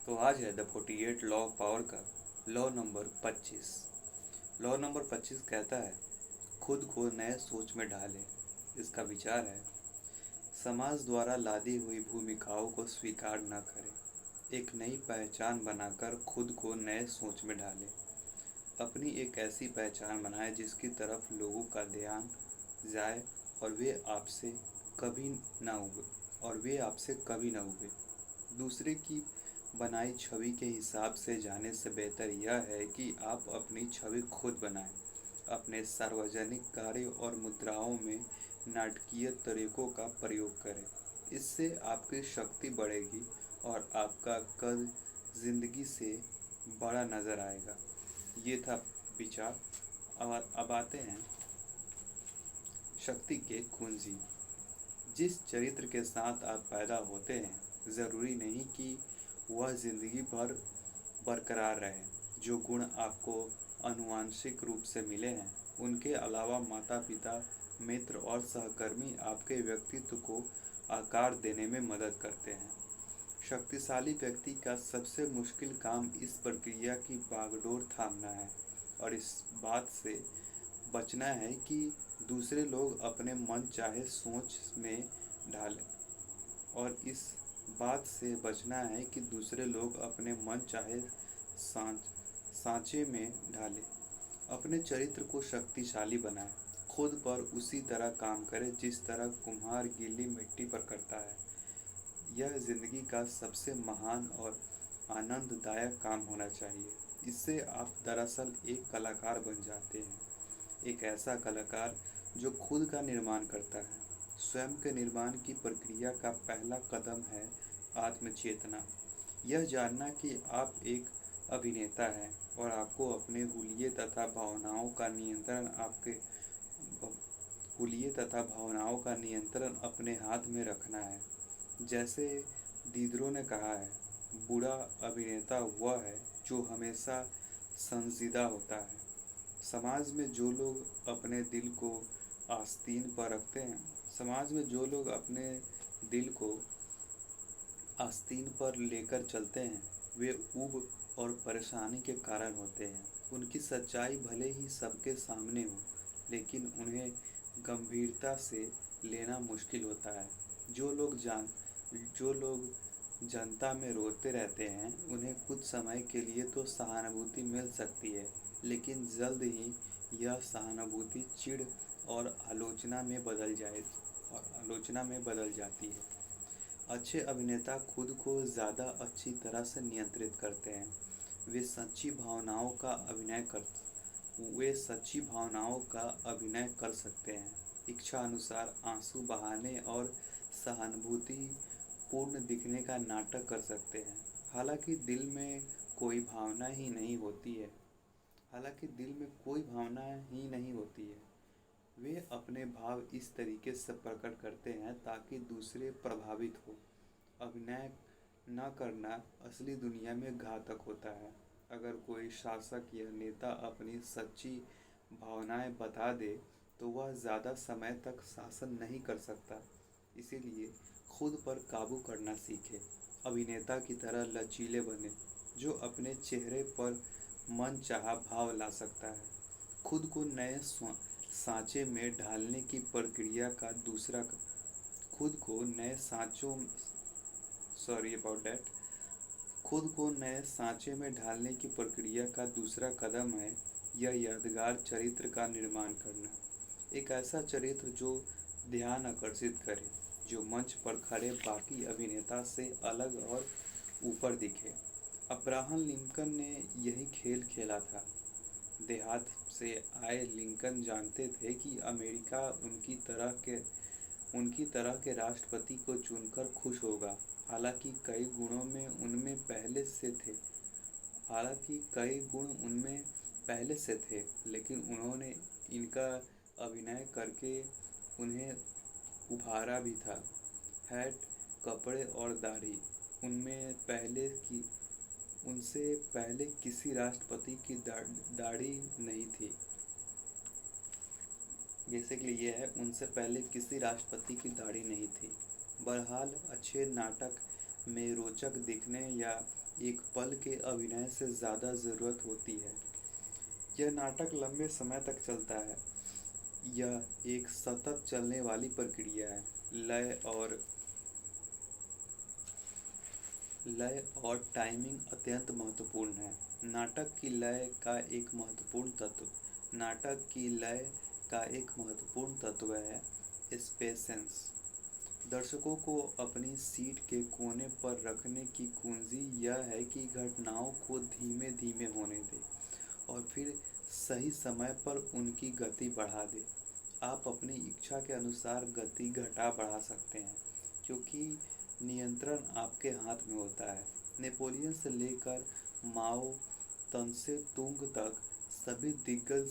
तो आज है द 48 लॉ ऑफ पावर का लॉ नंबर 25। लॉ नंबर 25 कहता है, खुद को नए सोच में ढाले। इसका विचार है, समाज द्वारा लादी हुई भूमिकाओं को स्वीकार न करें, एक नई पहचान बनाकर खुद को नए सोच में ढाले। अपनी एक ऐसी पहचान बनाएं जिसकी तरफ लोगों का ध्यान जाए और वे आपसे कभी ना उबे। दूसरे की बनाई छवि के हिसाब से जाने से बेहतर यह है कि आप अपनी छवि खुद बनाएं। अपने सार्वजनिक कार्यों और मुद्राओं में नाटकीय तरीकों का प्रयोग करें। इससे आपकी शक्ति बढ़ेगी और आपका कद जिंदगी से बड़ा नजर आएगा। ये था विचार। अब आते हैं शक्ति के कुंजी। जिस चरित्र के साथ आप पैदा होते हैं ज़रूरी नहीं कि वह जिंदगी भर बरकरार रहे। जो गुण आपको आनुवंशिक रूप से मिले हैं उनके अलावा माता पिता, मित्र और सहकर्मी आपके व्यक्तित्व को आकार देने में मदद करते हैं। शक्तिशाली व्यक्ति का सबसे मुश्किल काम इस प्रक्रिया की बागडोर थामना है और इस बात से बचना है कि दूसरे लोग अपने मन चाहे सोच में ढालें और इस बात से बचना है कि दूसरे लोग अपने मन चाहे सांचे में ढालें। अपने चरित्र को शक्तिशाली बनाएं। खुद पर उसी तरह काम करें जिस तरह कुम्हार गीली मिट्टी पर करता है। यह जिंदगी का सबसे महान और आनंददायक काम होना चाहिए। इससे आप दरअसल एक कलाकार बन जाते हैं, एक ऐसा कलाकार जो खुद का निर्माण करता है। स्वयं के निर्माण की प्रक्रिया का पहला कदम है आत्मचेतना। यह जानना कि आप एक अभिनेता हैं और आपको अपने हुलिये तथा भावनाओं का नियंत्रण अपने हाथ में रखना है। जैसे दीदरो ने कहा है, बुरा अभिनेता वह है जो हमेशा संजीदा होता है। समाज में जो लोग अपने दिल को आस्तीन पर रखते हैं समाज में जो लोग अपने दिल को आस्तीन पर लेकर चलते हैं वे ऊब और परेशानी के कारण होते हैं। उनकी सच्चाई भले ही सबके सामने हो, लेकिन उन्हें गंभीरता से लेना मुश्किल होता है। जो लोग जनता में रोते रहते हैं उन्हें कुछ समय के लिए तो सहानुभूति मिल सकती है, लेकिन जल्द ही यह सहानुभूति चिढ़ और आलोचना में बदल जाती है। अच्छे अभिनेता खुद को ज़्यादा अच्छी तरह से नियंत्रित करते हैं। वे सच्ची भावनाओं का अभिनय कर सकते हैं, इच्छा अनुसार आंसू बहाने और सहानुभूति पूर्ण दिखने का नाटक कर सकते हैं। हालांकि दिल में कोई भावना ही नहीं होती है। वे अपने भाव इस तरीके से प्रकट करते हैं ताकि दूसरे प्रभावित हो। अभिनय न करना असली दुनिया में घातक होता है। अगर कोई शासक या नेता अपनी सच्ची भावनाएं बता दे तो वह ज़्यादा समय तक शासन नहीं कर सकता। इसीलिए खुद पर काबू करना सीखे। अभिनेता की तरह लचीले बने जो अपने चेहरे पर मनचाहा भाव ला सकता है। खुद को नए सांचे में ढालने की प्रक्रिया का दूसरा खुद को नए सांचों सॉरी अबाउट डैट खुद को नए सांचे में ढालने की प्रक्रिया का दूसरा कदम है यह यादगार चरित्र का निर्माण करना। एक ऐसा चरित्र जो ध्यान आकर्षित करे, जो मंच पर खड़े बाकी अभिनेता से अलग और ऊपर दिखे। अब्राहम लिंकन ने यही खेल खेला था। देहात से आए लिंकन जानते थे कि अमेरिका उनकी तरह के राष्ट्रपति को चुनकर खुश होगा। हालांकि कई गुण उनमें पहले से थे, लेकिन उन्होंने इनका अभिनय करके उन्हें उभारा भी था। हैट, कपड़े और दाढ़ी उनसे पहले किसी राष्ट्रपति की दाढ़ी नहीं थी। बेसिकली ये है, उनसे पहले किसी राष्ट्रपति की दाढ़ी नहीं थी। बहरहाल अच्छे नाटक में रोचक दिखने या एक पल के अभिनय से ज़्यादा ज़रूरत होती है। यह नाटक लंबे समय तक चलता है। यह एक सतत चलने वाली प्रक्रिया है। लय और टाइमिंग अत्यंत महत्वपूर्ण है। नाटक की लय का एक महत्वपूर्ण तत्व है स्पेसेंस। दर्शकों को अपनी सीट के कोने पर रखने की कुंजी यह है कि घटनाओं को धीमे धीमे होने दें और फिर सही समय पर उनकी गति बढ़ा दें। आप अपनी इच्छा के अनुसार गति घटा बढ़ा सकते हैं, क्योंकि नियंत्रण आपके हाथ में होता है। नेपोलियन से लेकर माओ तसे तुंग तक सभी दिग्गज